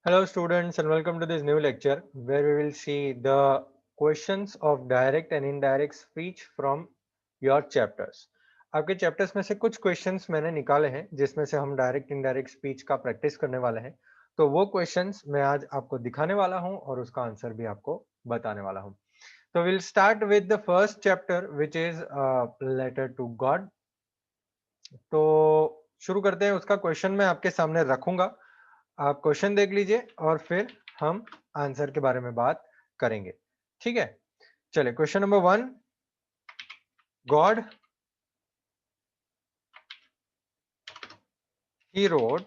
Hello students and welcome to this new lecture where we will see the questions of direct and indirect speech from your chapters. आपके chapters में से कुछ questions मैंने निकाले हैं जिसमें से हम डायरेक्ट इनडायरेक्ट स्पीच का प्रैक्टिस करने वाले हैं। तो वो क्वेश्चंस मैं आज आपको दिखाने वाला हूं और उसका आंसर भी आपको बताने वाला हूं। तो will start with the first chapter which is letter to God. तो शुरू करते हैं। उसका क्वेश्चन मैं आपके सामने रखूंगा, आप क्वेश्चन देख लीजिए और फिर हम आंसर के बारे में बात करेंगे। ठीक है, चलिए क्वेश्चन नंबर 1, गॉड ही रोड।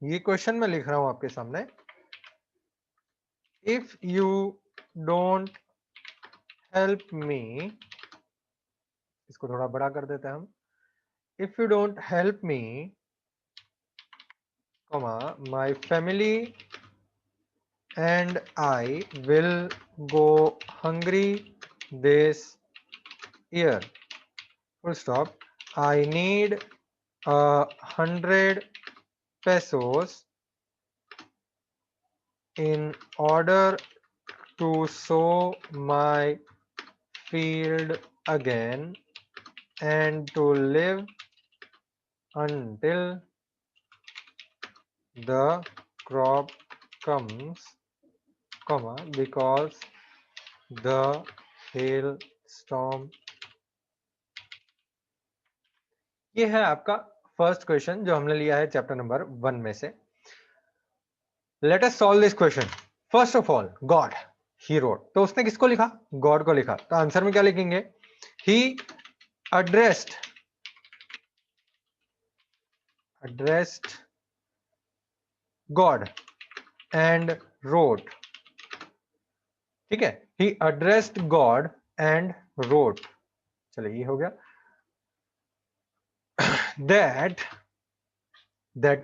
ये क्वेश्चन मैं लिख रहा हूं आपके सामने। If you don't help me, इसको थोड़ा बड़ा कर देते हैं हम। If you don't help me, comma, my family and I will go hungry this year, full stop. I need 100 pesos in order to sow my field again and to live until the crop comes, comma, because the hailstorm। ये है आपका first question जो हमने लिया है chapter number 1 में से। Let us solve this question. First of all, God he road, तो उसने किसको लिखा? गॉड को लिखा। तो आंसर में क्या लिखेंगे? ही addressed God and wrote। ठीक है, he addressed God and wrote। चलिए ये हो गया। that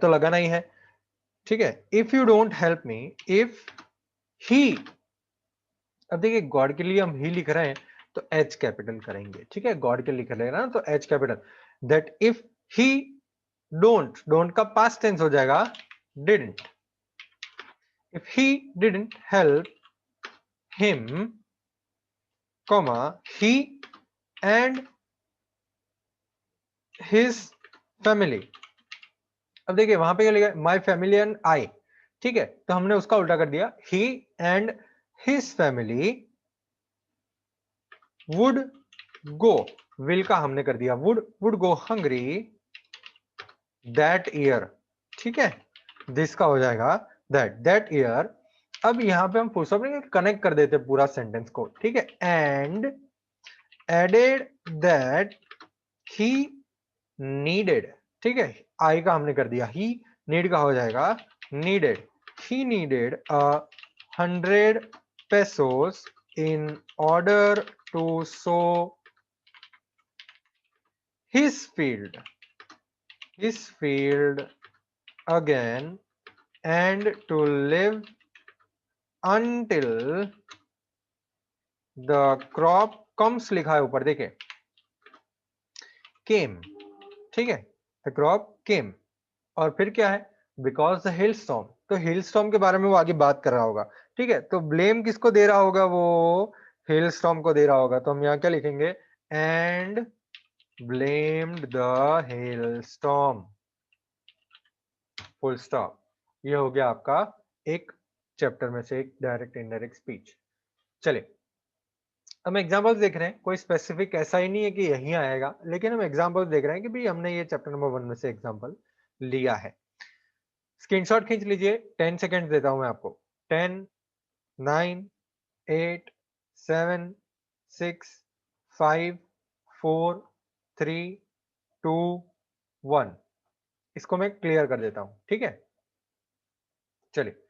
तो लगाना ही है। ठीक है, if you don't help me, if he, अब देखिए गॉड के लिए हम ही लिख रहे हैं तो एच कैपिटल करेंगे। ठीक है, गॉड के लिख रहे हैं ना तो H capital. That if he don't का पास्ट टेंस हो जाएगा didn't. If he didn't help him, comma, he and his family. अब देखिए वहां पे क्या लिखा है? My family and I. ठीक है, तो हमने उसका उल्टा कर दिया। He and his family would go, will का हमने कर दिया would go hungry that year. ठीक है, दिस का हो जाएगा दैट ईयर। अब यहां पे हम फुल स्टॉप कनेक्ट कर देते पूरा सेंटेंस को। ठीक है, and added that he needed. ठीक है, आई का हमने कर दिया ही, नीड का हो जाएगा needed. He needed 100 pesos in order to sow his field again and to live until the crop comes। लिखा है ऊपर देखिए came। ठीक है, the crop came और फिर क्या है? Because the hill storm. तो हिल स्टॉर्म के बारे में वो आगे बात कर रहा होगा। ठीक है, तो ब्लेम किसको दे रहा होगा? वो हिल स्टॉर्म को दे रहा होगा। तो हम यहाँ क्या लिखेंगे? And blamed the hell storm, full stop. ये हो गया आपका एक चैप्टर में से एक डायरेक्ट इनडायरेक्ट स्पीच। चलिए हम एग्जांपल्स देख रहे हैं। कोई स्पेसिफिक ऐसा ही नहीं है कि यही आएगा, लेकिन हम एग्जांपल्स देख रहे हैं कि भाई हमने ये चैप्टर नंबर 1 में से एग्जांपल लिया है। स्क्रीनशॉट खींच लीजिए। 10 सेकेंड देता हूं मैं आपको। 10, 9, 8, 7, 6, 5, 4, 3, 2, 1। इसको मैं क्लियर कर देता हूं। ठीक है, चलिए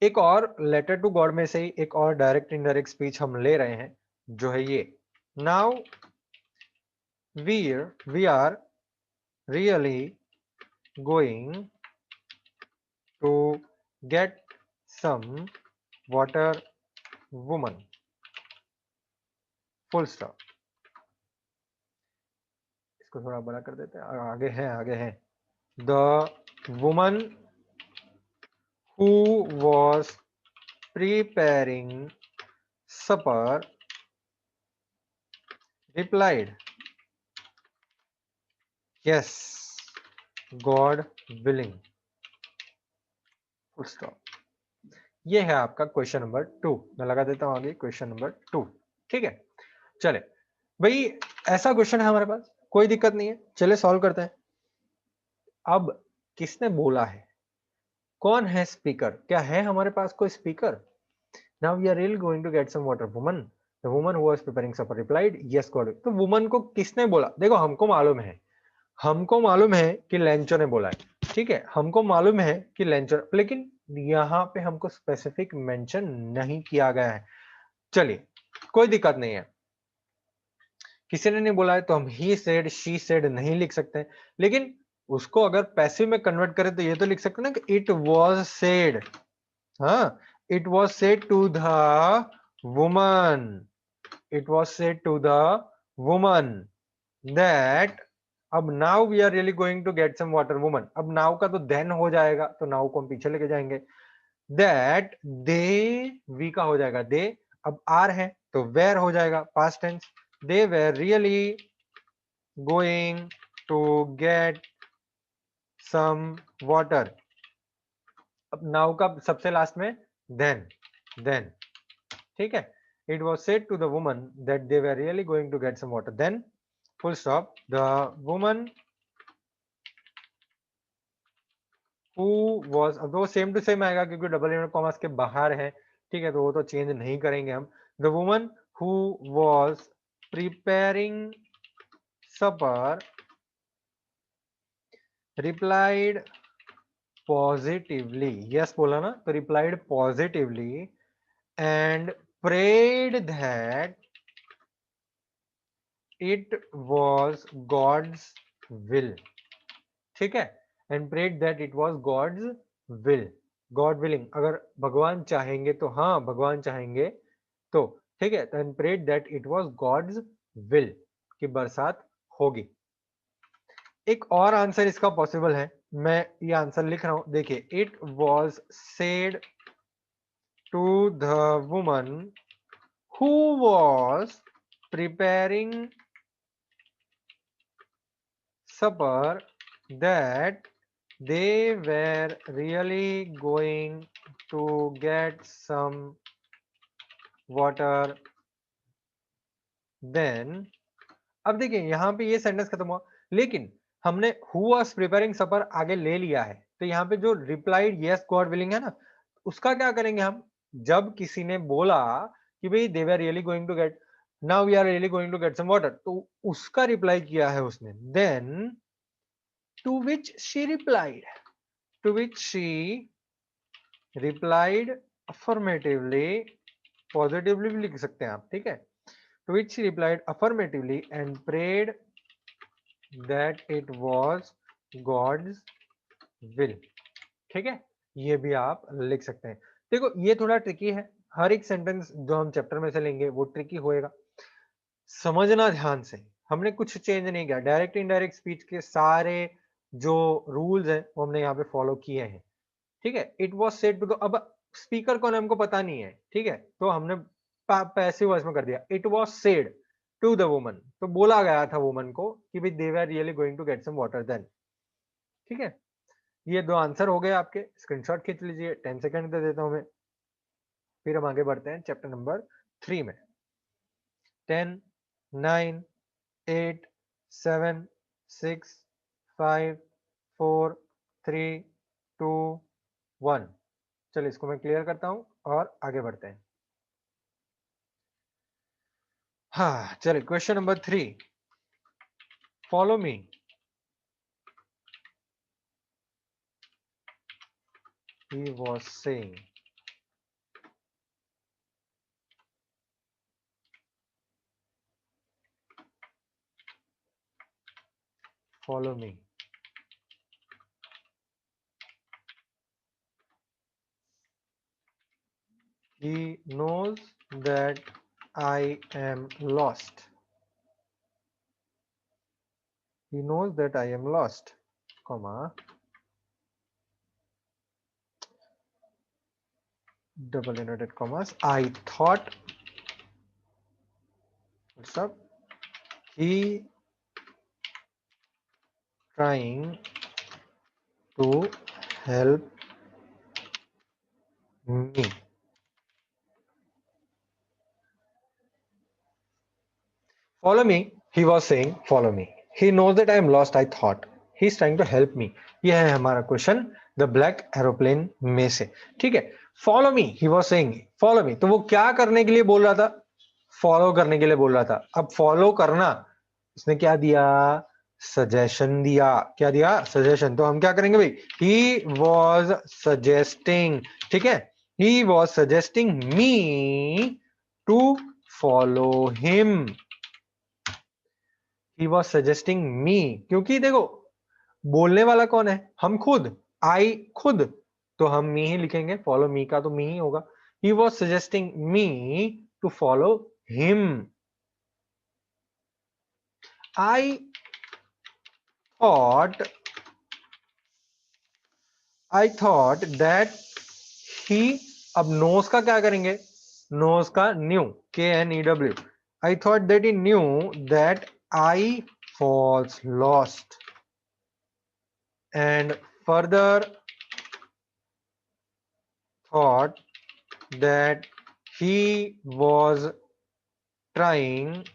एक और लेटर टू गॉड में से ही एक और डायरेक्ट इनडायरेक्ट स्पीच हम ले रहे हैं जो है ये। Now we are really going to get some water woman, full stop. इसको थोड़ा बड़ा कर देते हैं। आगे है the woman who was preparing supper replied, yes, God willing. Full stop. ये है आपका क्वेश्चन नंबर 2। मैं लगा देता हूं आगे क्वेश्चन नंबर 2। ठीक है, चले भाई, ऐसा क्वेश्चन है हमारे पास, कोई दिक्कत नहीं है, चले सॉल्व करते हैं। अब किसने बोला है, कौन है स्पीकर, क्या है हमारे पास कोई speaker? Now we are really going to get some water. Woman, the woman who was preparing supper replied, yes God. तो वुमन को किसने बोला? देखो हमको मालूम है कि लेंचो ने बोला है, ठीक है, हमको मालूम है कि लेंचो, लेकिन यहाँ पे हमको स्पेसिफिक मेंशन नहीं किया गया है। चलिए कोई दिक्कत नहीं है, किसी ने नहीं बोला है तो हम ही सेड शी सेड नहीं लिख सकते, लेकिन उसको अगर पैसिव में कन्वर्ट करें तो ये तो लिख सकते ना कि इट वाज सेड। हाँ, it was said to the woman, it was said to the woman that, अब now we are really going to get some water. Woman, अब नाउ का तो देन हो जाएगा, तो नाउ को हम पीछे लेके जाएंगे। दैट दे, वी का हो जाएगा दे, अब आर है तो वेर हो जाएगा past tense, they were really going to get some water. अब नाउ का सबसे लास्ट में देन, देन, ठीक है, it was said to the woman that they were really going to get some water, then full stop, the woman who was, अब वो same to same आएगा क्योंकि डबल इनवर्ट कॉमास के बाहर है, ठीक है, तो वो तो चेंज नहीं करेंगे हम। The woman who was preparing supper replied positively, yes बोला ना, तो replied positively and prayed that it was God's will, ठीक है, and prayed that it was God's will, God willing, अगर भगवान चाहेंगे तो, हाँ भगवान चाहेंगे तो, ठीक है, and prayed that it was God's will कि बरसात होगी। एक और आंसर इसका पॉसिबल है, मैं ये आंसर लिख रहा हूं, देखिए, it was said to the woman who was preparing supper that they were really going to get some water, then, अब देखिए यहाँ पे ये सेंटेंस खत्म हुआ, लेकिन हमने हु वाज प्रिपेयरिंग सपर आगे ले लिया है, तो यहाँ पे जो रिप्लाइड यस गॉड विलिंग है ना, उसका क्या करेंगे हम, जब किसी ने बोला कि भाई they were really going to get, now we are really going to get some water, तो उसका रिप्लाई किया है उसने, then to which she replied, to which she replied affirmatively, positively भी लिख सकते हैं आप, ठीक है, to which she replied affirmatively and prayed that it was God's will, ठीक है, ये भी आप लिख सकते हैं। देखो ये थोड़ा ट्रिकी है, हर एक सेंटेंस जो हम चैप्टर में से लेंगे वो ट्रिकी होएगा, समझना ध्यान से, हमने कुछ चेंज नहीं किया, डायरेक्ट इनडायरेक्ट स्पीच के सारे जो रूल्स हैं वो हमने यहाँ पे फॉलो किए हैं, ठीक है। इट वॉज सेड टू, अब स्पीकर कौन है हमको पता नहीं है, ठीक है, तो हमने पैसिव वॉइस में कर दिया, it was said to the woman, तो बोला गया था वुमन को कि भाई they were really going to get some water then, ठीक है। ये दो आंसर हो गए आपके, स्क्रीनशॉट खींच लीजिए, 10 सेकंड दे देता हूं मैं, फिर हम आगे बढ़ते हैं चैप्टर नंबर 3 में। 10, 9, 8, 7, 6, 5, 4, 3, 2, 1। चलिए इसको मैं क्लियर करता हूं और आगे बढ़ते हैं। हाँ चलिए, question number 3, follow me. He was saying, follow me. He knows that I am lost. He knows that I am lost, comma, double inverted commas, I thought, what's up, he trying to help me. Follow me, he was saying, follow me. He knows that I am lost, I thought. He's trying to help me. ये है हमारा question the black aeroplane में से. ठीक है, follow me, he was saying follow मी. तो वो क्या करने के लिए बोल रहा था? फॉलो करने के लिए बोल रहा था. अब फॉलो करना, उसने क्या दिया? सजेशन दिया. क्या दिया? सजेशन. तो हम क्या करेंगे भाई? He was suggesting. ठीक है, he was suggesting me to follow him. He was suggesting me. क्योंकि देखो, बोलने वाला कौन है? हम खुद. I खुद. तो हम me ही लिखेंगे. follow me का तो me ही होगा. He was suggesting me to follow him. I thought that he. अब knows का क्या करेंगे? knows का knew, K-N-E-W. I thought that he knew that I was lost, and further thought that he was trying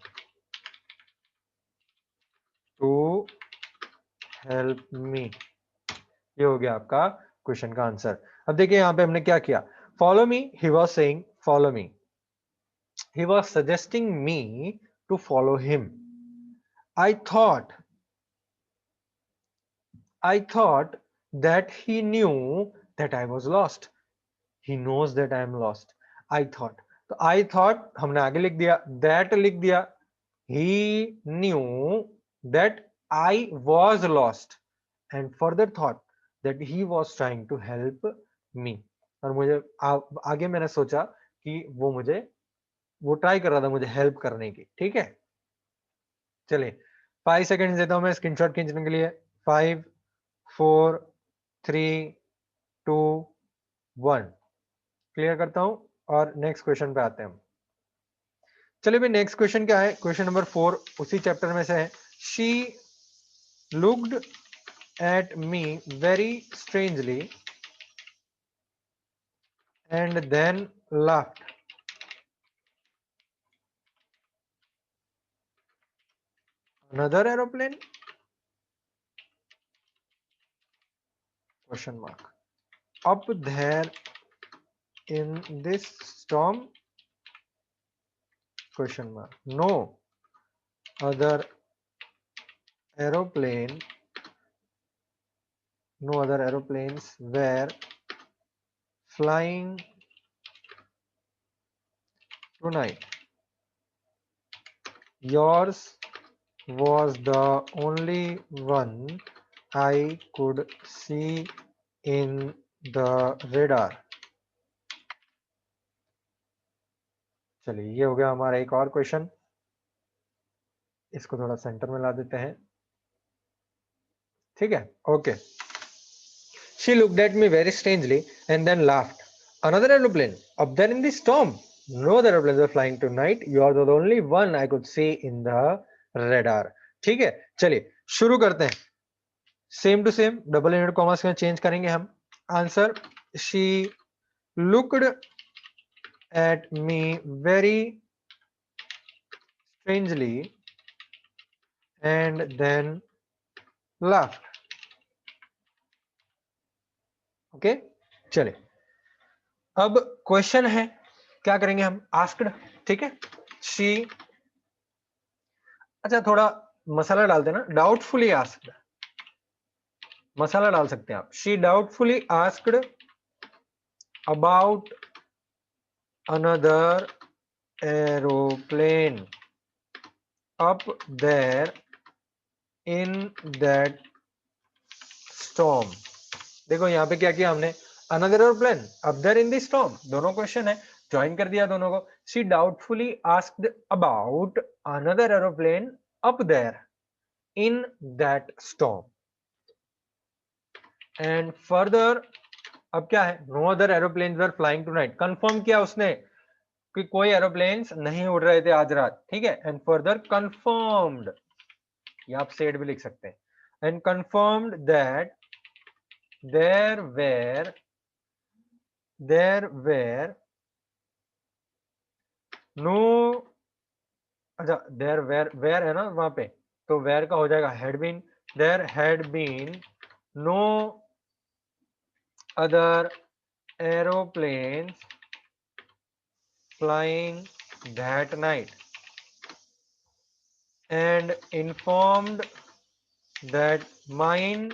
to help me. ये हो गया आपका question का आंसर. अब देखिए यहां पे हमने क्या किया. Follow me, he was saying follow me. He was suggesting me to follow him. I thought that he knew that I was lost. He knows that I am lost. I thought. तो I thought हमने आगे लिख दिया, that लिख दिया. He knew that I was lost and further thought that he was trying to help me. और मुझे आगे मैंने सोचा कि वो ट्राई कर रहा था मुझे हेल्प करने की. ठीक है, चलिए 5 सेकेंड्स देता हूं मैं स्क्रीनशॉट खींचने के लिए. 5 4 3 2 1. क्लियर करता हूं और नेक्स्ट क्वेश्चन पे आते हैं हम. चलिए भाई, नेक्स्ट क्वेश्चन क्या है? क्वेश्चन नंबर 4 उसी चैप्टर में से है. She looked at me very strangely and then laughed. Another aeroplane? Question mark. Up there in this storm? Question mark. No other aeroplanes were flying tonight. Yours was the only one I could see in the radar. चलिए, ये हो गया हमारा एक और question. इसको थोड़ा centre में ला देते हैं. ठीक है, okay. She looked at me very strangely and then laughed. Another aeroplane up there in the storm. No other aeroplanes were flying tonight. You are the only one I could see in the radar. ठीक है, चलिए शुरू करते हैं. Same to same double inverted commas में change करेंगे हम. Answer, she looked at me very strangely and then laughed. Okay, चले. अब क्वेश्चन है, क्या करेंगे हम? आस्क्ड. ठीक है, शी. अच्छा, थोड़ा मसाला डालते ना. डाउटफुली आस्क्ड, मसाला डाल सकते हैं आप. She doubtfully asked about another aeroplane up there in that storm. देखो यहाँ पे क्या किया हमने? another airplane up there in the storm. दोनों क्वेश्चन है, ज्वाइन कर दिया दोनों को. she doubtfully asked about another aeroplane up there in that storm and further अब क्या है, no other aeroplanes were flying tonight, confirm किया उसने कि कोई एरोप्लेन्स नहीं उड़ रहे थे आज रात, ठीक है। एंड फर्दर कंफर्म्ड, या आप सेड भी लिख सकते हैं, and confirmed that there were no, अच्छा देयर वेर है ना वहां पे, तो वेर का हो जाएगा had been, there had been no other aeroplanes flying that night, and informed that mine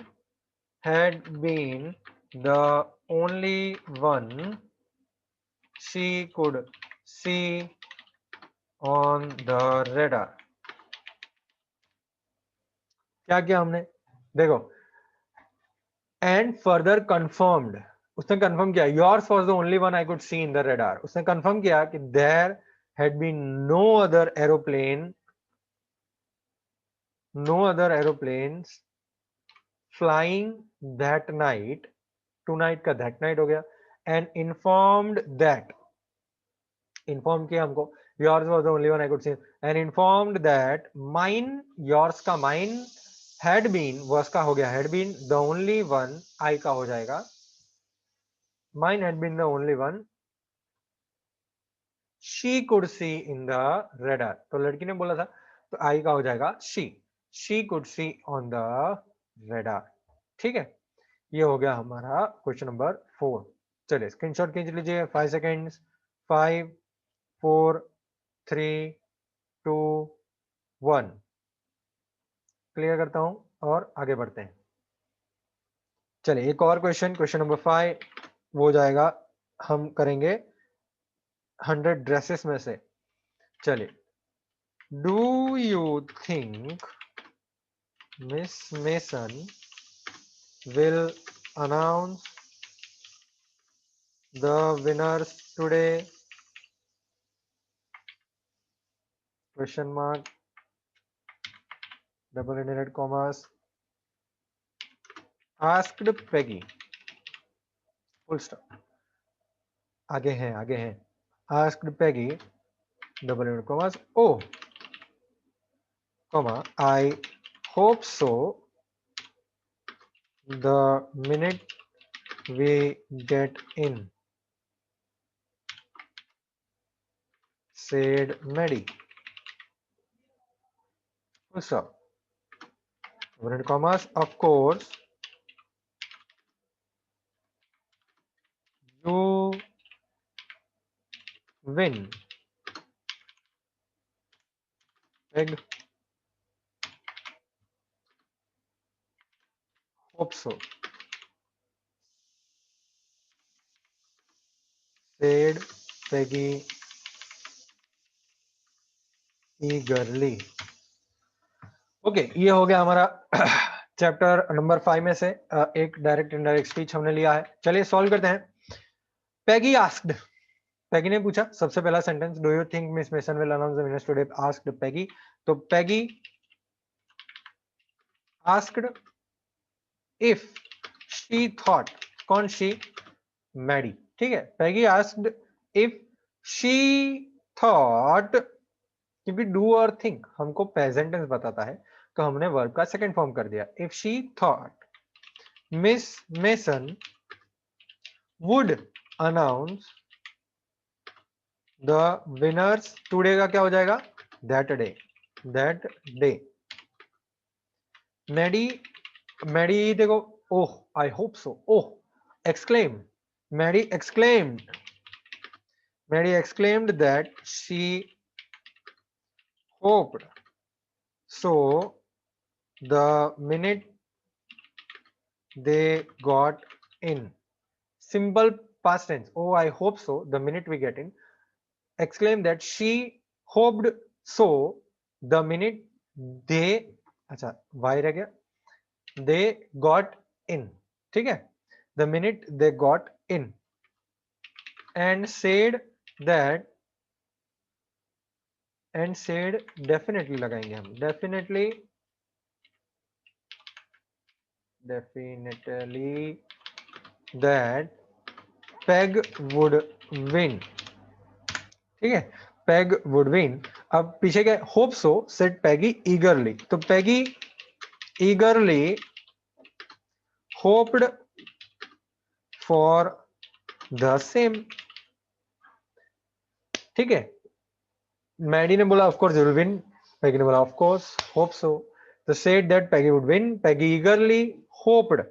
had been the only one she could see on the radar. क्या किया हमने, देखो, एंड फर्दर कंफर्म्ड, उसने कंफर्म किया yours was the only one I could see in the radar, उसने confirm किया कि there had been no other aeroplanes flying that night, tonight का दैट नाइट हो गया, एंड इन्फॉर्म्ड दैट, इन्फॉर्म किया हमको, yours was the only one I could see, and informed that mine, yours का mine, had been, वर्स का हो गया had been, the only one, I का हो जाएगा mine had been the only one she could see in the radar, तो लड़की ने बोला था, तो आई का हो जाएगा she could C on the radar, ठीक है। ये हो गया हमारा क्वेश्चन नंबर 4। चलिए स्क्रीनशॉट खींच लीजिए, 5 सेकेंड्स, 5 4 3 2 1। क्लियर करता हूं और आगे बढ़ते हैं। चलिए एक और क्वेश्चन, क्वेश्चन नंबर 5 वो हो जाएगा, हम करेंगे 100 ड्रेसेस में से। चलिए, do you think Miss Mason will announce the winners today? Question mark, double inverted commas, asked Peggy, full stop, आगे हैं asked Peggy, double inverted commas, oh comma, I hope so the minute we get in, said Maddie. Full stop. Inverted commas, of course, you win. Peg, hope so, said Peggy eagerly. Okay, ये हो गया हमारा chapter number 5 में से एक direct indirect speech हमने लिया है। चलिए सॉल्व करते हैं। पैगी आस्क्ड, पैगी ने पूछा, सबसे पहला sentence, do you think Miss Mason will announce the winners today? Asked Peggy, तो Peggy asked if she thought, कौन शी? मैडी, ठीक है। Peggy asked if she thought, क्योंकि डू और थिंक हमको प्रेजेंट टेंस बताता है, तो हमने वर्ब का सेकंड फॉर्म कर दिया। If she thought Miss Mason would announce the winners today, का क्या हो जाएगा? That day. मैडी देखो, oh I hope so, oh exclaim, Maddy exclaimed that she hoped so the minute they got in. Simple past tense, oh I hope so the minute we get in. Exclaim that she hoped so the minute they, अच्छा why रह गया, they got in, ठीक है, the minute they got in, and said that, and said definitely लगाएंगे हम, definitely that Peg would win. ठीक है, Peg would win. अब पीछे क्या, hope so, said Peggy eagerly. तो Peggy eagerly hoped for the same. ठीक है, मैडी ने बोला of course you will win, Peggy ने बोला ऑफ कोर्स होप सो. तो said that Peggy would win, Peggy eagerly hoped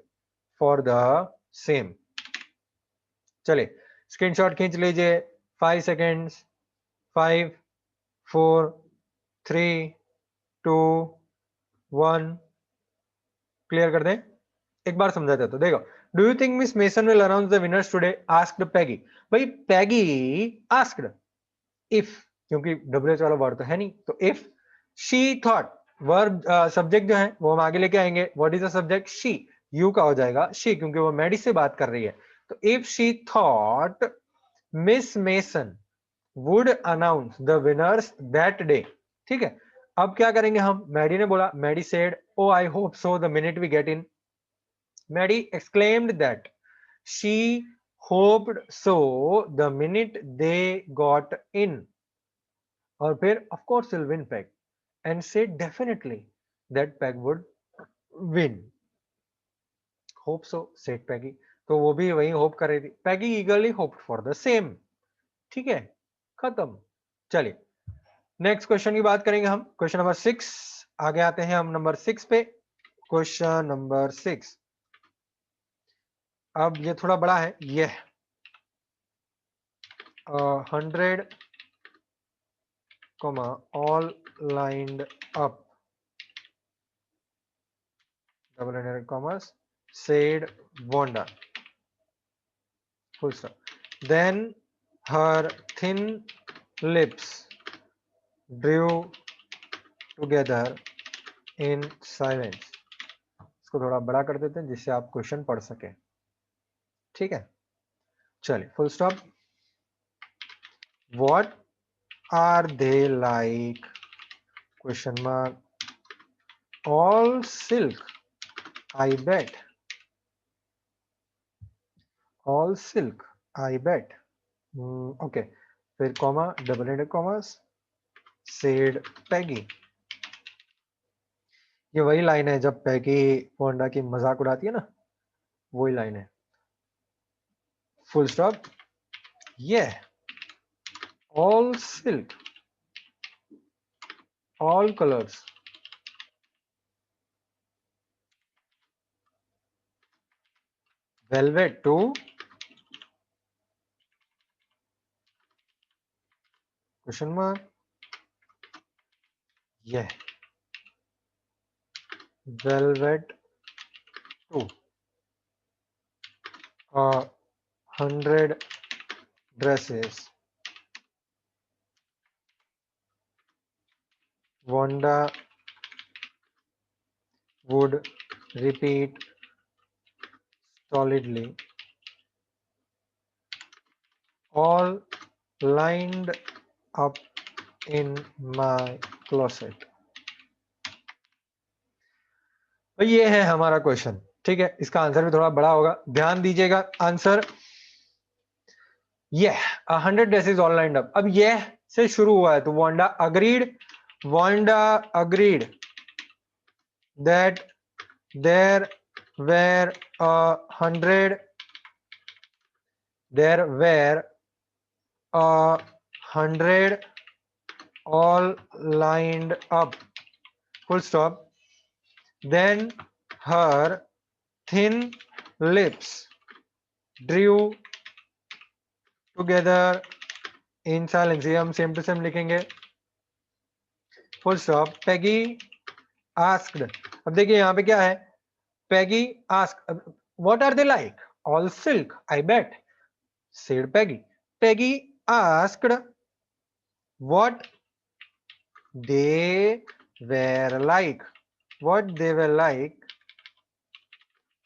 for the same. चलिए screenshot खींच लीजिए. 5 सेकेंड्स. 5 4 3 2 1. क्लियर कर दें. एक बार समझाते तो देखो. Do you think Miss Mason will announce the winners today, asked Peggy. भाई पैगी आस्क्ड इफ, क्योंकि WH वाला वर्ड तो है नहीं, तो if she thought, verb subject जो है वो हम आगे लेके आएंगे. What is the subject? She. You का हो जाएगा शी, क्योंकि वो मैडी से बात कर रही है. तो if she thought Miss Mason would announce the winners that day. ठीक है, अब क्या करेंगे हम. मैडी ने बोला, Maddy said oh I hope so the minute we get in. Maddy exclaimed that she hoped so the minute they got in. और फिर of course he'll win Peg and said definitely that Peg would win. Hope so said Peggy. तो वो भी वही hope कर रही थी. Peggy eagerly hoped for the same. ठीक है, खत्म. चलिए नेक्स्ट क्वेश्चन की बात करेंगे हम. Question number 6. आगे आते हैं हम नंबर 6 पे. Question number 6. अब ये थोड़ा बड़ा है. ये 100, all lined up, double inverted commas, said Wanda. Full stop. Then her thin lips drew together in silence. इसको थोड़ा बड़ा कर देते हैं जिससे आप क्वेश्चन पढ़ सके. ठीक है, चलिए full stop. What are they like? Question mark. All silk, I bet. All silk, I bet. Okay. फिर comma, double inverted commerce, said Peggy. ये वही लाइन है जब पैगी वोंडा की मजाक उड़ाती है ना, वही लाइन है. Full stop. Yeah, all silk, all colors, velvet too. Question mark. Yeah, velvet too. 100 dresses. Wanda would repeat solidly, all lined up in my closet. तो ये है हमारा क्वेश्चन. ठीक है, इसका आंसर भी थोड़ा बड़ा होगा, ध्यान दीजिएगा. आंसर ये 100 ड्रेसेस ऑल लाइंड अप. अब ये से शुरू हुआ है तो Wanda agreed that there were 100 all lined up, full stop. Then her thin lips drew together in silence. ये हम सेम टू सेम लिखेंगे. Full stop. Peggy asked. अब देखिए यहाँ पे क्या है. Peggy asked. What are they like? All silk, I bet, said Peggy. Peggy asked what they were like. What they were like,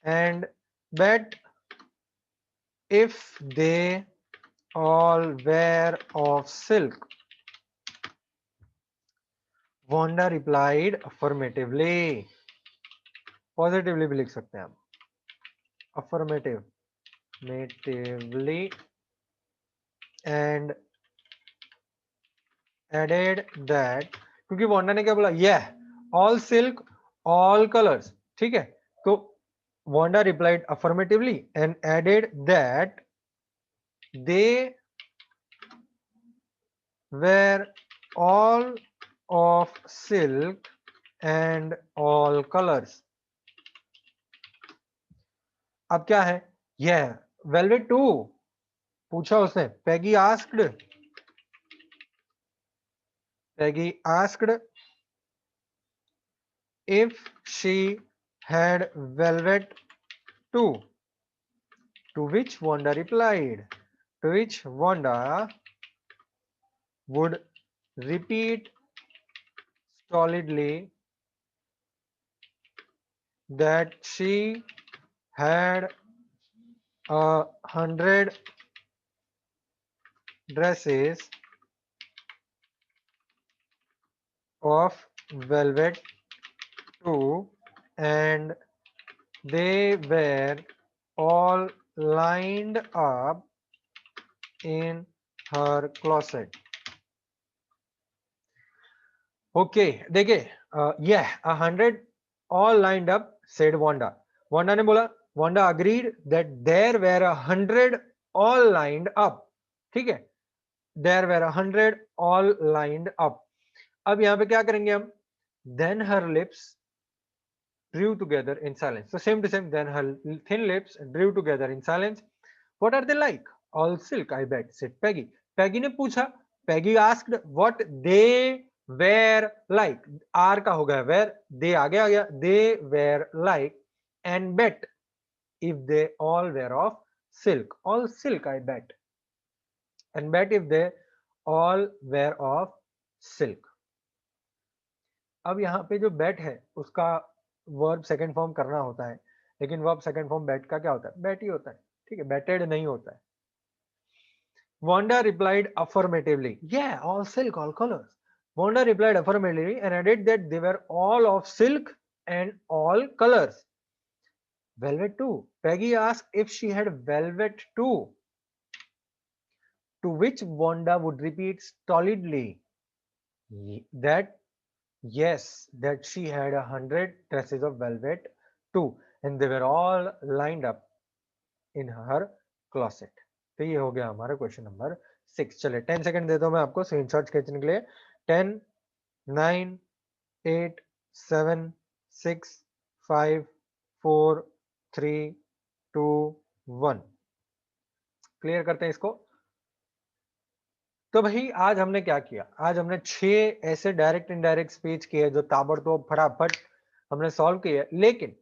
and bet if they all were of silk. Wanda replied affirmatively. Positively भी लिख सकते हैं आप. affirmative. and added that, क्योंकि Wanda ने क्या बोला, yeah, all silk, all colors, ठीक है, तो Wanda replied affirmatively and added that they were all of silk and all colors. अब क्या है, yeah, velvet too, पूछा उसने, Peggy asked if she had velvet too, to which Wanda replied, to which Wanda would repeat stolidly that she had 100 dresses of velvet too, and they were all lined up in her closet. Okay, देखिए, yeah, 100 all lined up, said Wanda. Wanda ने बोला, Wanda agreed that there were 100 all lined up. ठीक है, there were 100 all lined up. अब यहाँ पे क्या करेंगे हम, then her lips drew together in silence. So same to same, then her thin lips drew together in silence. What are they like? All silk, I bet, said Peggy. Peggy ने पूछा, Peggy asked what they were like. R का हो गया where, they आगे आ गया, they were like, and bet if they all were of silk. All silk, I bet. And bet if they all were of silk. अब यहाँ पे जो bet है उसका वर्ब सेकंड फॉर्म करना होता है, लेकिन वर्ब सेकंड फॉर्म bet का क्या होता है, bet ही होता है, ठीक है, betted नहीं होता है. Wanda replied affirmatively. Yeah, all silk, all colors. Wanda replied affirmatively and added that they were all of silk and all colors. Velvet too. Peggy asked if she had velvet too, to which Wanda would repeat stolidly that yes, that she had 100 dresses of velvet too, and they were all lined up in her closet. तो ये हो गया हमारा question number 6. चले 10 second देता हूं मैं आपको स्क्रीनशॉट खींचने के लिए. 10, 9, 8, 7, 6, 5, 4, 3, 2, 1. क्लियर करते हैं इसको. तो भाई आज हमने क्या किया, आज हमने 6 ऐसे डायरेक्ट इनडायरेक्ट स्पीच किए जो ताबड़तोड़ फटाफट हमने सॉल्व किए, लेकिन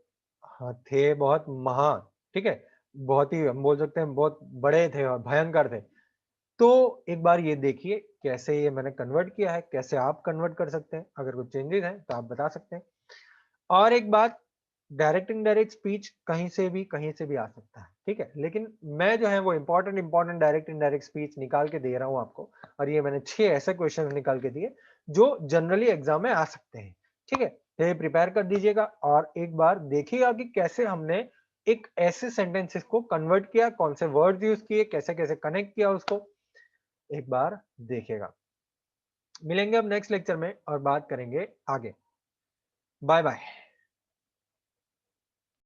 हाँ थे बहुत महान, ठीक है, बहुत ही हम बोल सकते हैं बहुत बड़े थे और भयंकर थे. तो एक बार ये देखिए कैसे ये मैंने कन्वर्ट किया है, कैसे आप कन्वर्ट कर सकते हैं, अगर कुछ चेंजेस हैं तो आप बता सकते हैं. और एक बात, डायरेक्ट इनडायरेक्ट स्पीच कहीं से भी आ सकता है, ठीक है, लेकिन मैं जो है वो इंपॉर्टेंट डायरेक्ट इनडायरेक्ट स्पीच निकाल के दे रहा हूं आपको, और ये मैंने 6 ऐसे क्वेश्चन निकाल के दिए जो जनरली एग्जाम में आ सकते हैं, ठीक है. तो ये प्रिपेयर कर दीजिएगा और एक बार देखिएगा कि कैसे हमने एक ऐसे सेंटेंसेस को कन्वर्ट किया, कौन से वर्ड्स यूज किए, कैसे कैसे कनेक्ट किया उसको, एक बार देखिएगा. मिलेंगे अब नेक्स्ट लेक्चर में और बात करेंगे आगे. Bye bye.